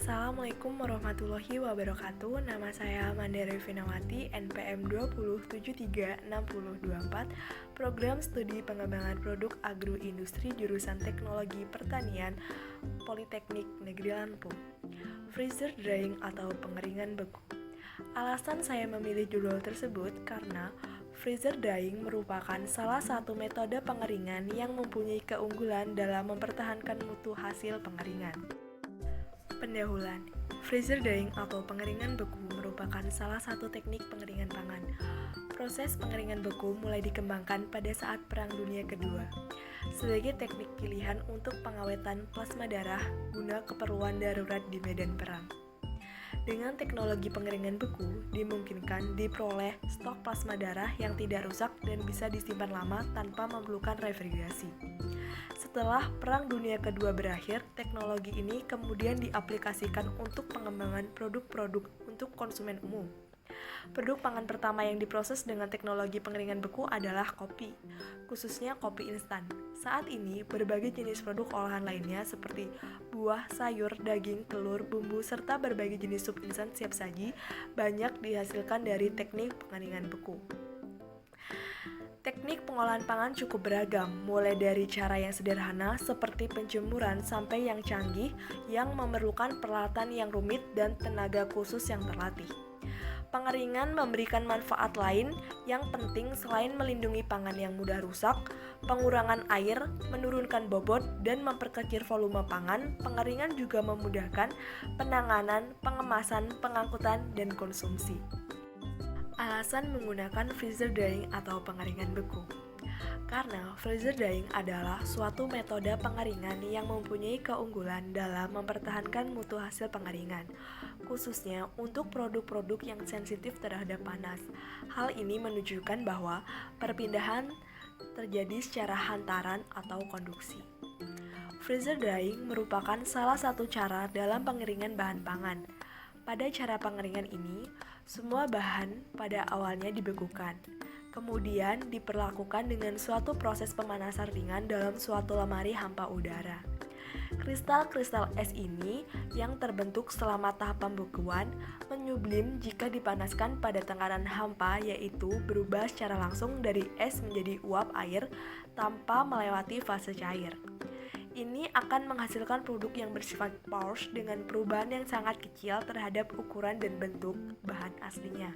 Assalamualaikum warahmatullahi wabarakatuh. Nama saya Mandari Finawati, NPM 20736024, Program Studi Pengembangan Produk Agroindustri Jurusan Teknologi Pertanian, Politeknik Negeri Lampung. Freezer drying atau pengeringan beku. Alasan saya memilih judul tersebut karena freezer drying merupakan salah satu metode pengeringan yang mempunyai keunggulan dalam mempertahankan mutu hasil pengeringan. Pendahuluan, freezer drying atau pengeringan beku merupakan salah satu teknik pengeringan pangan. Proses pengeringan beku mulai dikembangkan pada saat Perang Dunia Kedua sebagai teknik pilihan untuk pengawetan plasma darah guna keperluan darurat di medan perang. Dengan teknologi pengeringan beku, dimungkinkan diperoleh stok plasma darah yang tidak rusak dan bisa disimpan lama tanpa memerlukan refrigerasi. Setelah Perang Dunia Kedua berakhir, teknologi ini kemudian diaplikasikan untuk pengembangan produk-produk untuk konsumen umum. Produk pangan pertama yang diproses dengan teknologi pengeringan beku adalah kopi, khususnya kopi instan. Saat ini, berbagai jenis produk olahan lainnya seperti buah, sayur, daging, telur, bumbu, serta berbagai jenis sup instan siap saji banyak dihasilkan dari teknik pengeringan beku. Teknik pengolahan pangan cukup beragam, mulai dari cara yang sederhana seperti penjemuran sampai yang canggih yang memerlukan peralatan yang rumit dan tenaga khusus yang terlatih. Pengeringan memberikan manfaat lain yang penting selain melindungi pangan yang mudah rusak, pengurangan air, menurunkan bobot, dan memperkecil volume pangan. Pengeringan juga memudahkan penanganan, pengemasan, pengangkutan, dan konsumsi. Alasan menggunakan freezer drying atau pengeringan beku. Karena freezer drying adalah suatu metode pengeringan yang mempunyai keunggulan dalam mempertahankan mutu hasil pengeringan, khususnya untuk produk-produk yang sensitif terhadap panas. Hal ini menunjukkan bahwa perpindahan terjadi secara hantaran atau konduksi. Freezer drying merupakan salah satu cara dalam pengeringan bahan pangan. Pada cara pengeringan ini, semua bahan pada awalnya dibekukan. Kemudian diperlakukan dengan suatu proses pemanasan ringan dalam suatu lemari hampa udara. Kristal-kristal es ini yang terbentuk selama tahap pembekuan menyublim jika dipanaskan pada tekanan hampa, yaitu berubah secara langsung dari es menjadi uap air tanpa melewati fase cair. Ini akan menghasilkan produk yang bersifat pouch dengan perubahan yang sangat kecil terhadap ukuran dan bentuk bahan aslinya.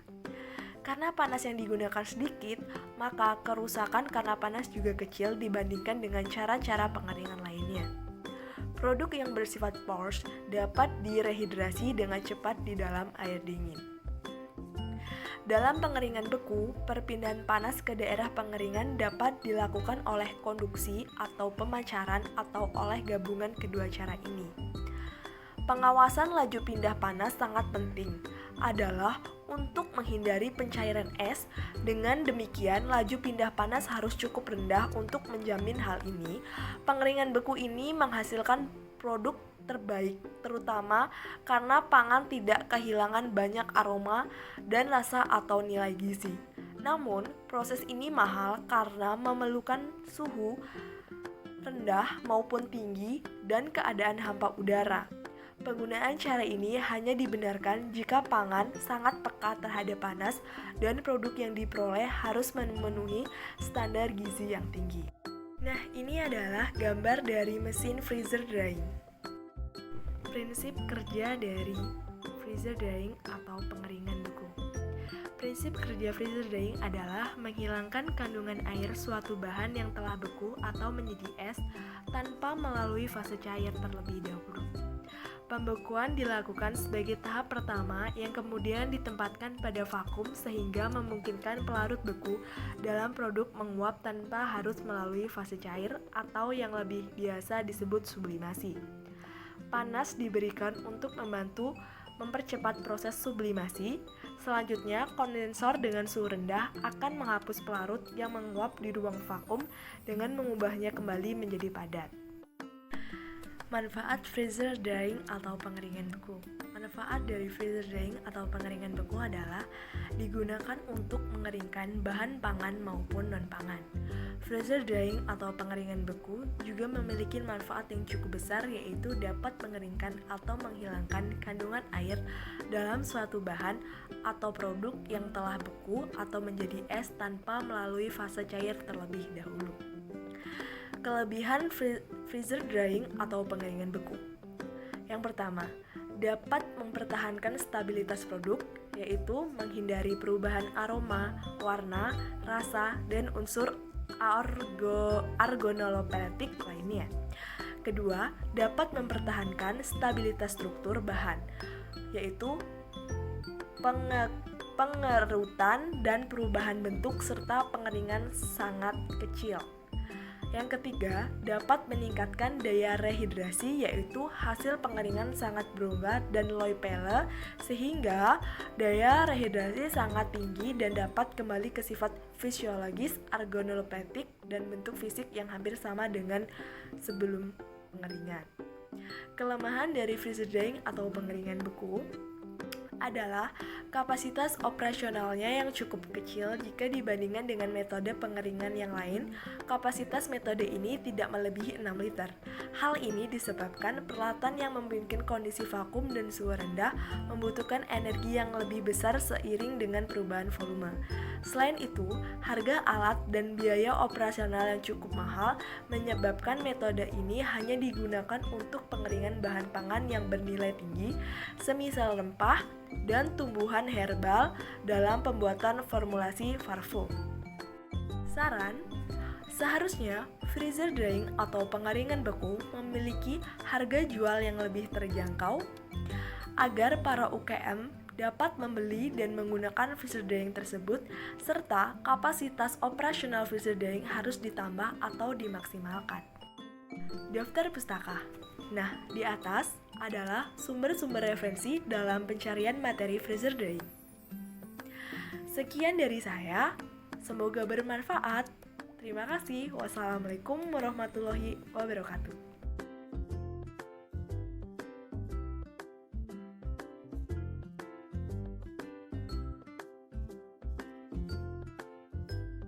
Karena panas yang digunakan sedikit, maka kerusakan karena panas juga kecil dibandingkan dengan cara-cara pengeringan lainnya. Produk yang bersifat pouch dapat direhidrasi dengan cepat di dalam air dingin. Dalam pengeringan beku, perpindahan panas ke daerah pengeringan dapat dilakukan oleh konduksi atau pemancaran atau oleh gabungan kedua cara ini. Pengawasan laju pindah panas sangat penting adalah untuk menghindari pencairan es. Dengan demikian, laju pindah panas harus cukup rendah untuk menjamin hal ini. Pengeringan beku ini menghasilkan produk terbaik, terutama karena pangan tidak kehilangan banyak aroma dan rasa atau nilai gizi. Namun, proses ini mahal karena memerlukan suhu rendah maupun tinggi dan keadaan hampa udara. Penggunaan cara ini hanya dibenarkan jika pangan sangat peka terhadap panas dan produk yang diperoleh harus memenuhi standar gizi yang tinggi. Nah, ini adalah gambar dari mesin freezer drying. Prinsip kerja dari freezer drying atau pengeringan beku. Prinsip kerja freezer drying adalah menghilangkan kandungan air suatu bahan yang telah beku atau menjadi es tanpa melalui fase cair terlebih dahulu. Pembekuan dilakukan sebagai tahap pertama yang kemudian ditempatkan pada vakum sehingga memungkinkan pelarut beku dalam produk menguap tanpa harus melalui fase cair atau yang lebih biasa disebut sublimasi. Panas diberikan untuk membantu mempercepat proses sublimasi. Selanjutnya, kondensor dengan suhu rendah akan menghapus pelarut yang menguap di ruang vakum dengan mengubahnya kembali menjadi padat. Manfaat freezer drying atau pengeringan beku. Manfaat dari freezer drying atau pengeringan beku adalah digunakan untuk mengeringkan bahan pangan maupun non-pangan. Freezer drying atau pengeringan beku juga memiliki manfaat yang cukup besar, yaitu dapat mengeringkan atau menghilangkan kandungan air dalam suatu bahan atau produk yang telah beku atau menjadi es tanpa melalui fase cair terlebih dahulu. Kelebihan freezer drying atau pengeringan beku. Yang pertama, dapat mempertahankan stabilitas produk, yaitu menghindari perubahan aroma, warna, rasa, dan unsur organoleptik lainnya. Kedua, dapat mempertahankan stabilitas struktur bahan, yaitu pengerutan dan perubahan bentuk serta pengeringan sangat kecil. Yang ketiga, dapat meningkatkan daya rehidrasi, yaitu hasil pengeringan sangat berubah dan loipele, sehingga daya rehidrasi sangat tinggi dan dapat kembali ke sifat fisiologis organoleptik dan bentuk fisik yang hampir sama dengan sebelum pengeringan. Kelemahan dari freezer drying atau pengeringan beku adalah kapasitas operasionalnya yang cukup kecil jika dibandingkan dengan metode pengeringan yang lain. Kapasitas metode ini tidak melebihi 6 liter. Hal ini disebabkan peralatan yang memiliki kondisi vakum dan suhu rendah membutuhkan energi yang lebih besar seiring dengan perubahan volume. Selain itu, harga alat dan biaya operasional yang cukup mahal menyebabkan metode ini hanya digunakan untuk pengeringan bahan pangan yang bernilai tinggi, semisal rempah dan tumbuhan herbal dalam pembuatan formulasi parfum. Saran, seharusnya freezer drying atau pengeringan beku memiliki harga jual yang lebih terjangkau agar para UKM dapat membeli dan menggunakan freezer drying tersebut, serta kapasitas operasional freezer drying harus ditambah atau dimaksimalkan. Daftar pustaka. Nah, di atas adalah sumber-sumber referensi dalam pencarian materi freezer drying. Sekian dari saya, semoga bermanfaat. Terima kasih. Wassalamualaikum warahmatullahi wabarakatuh.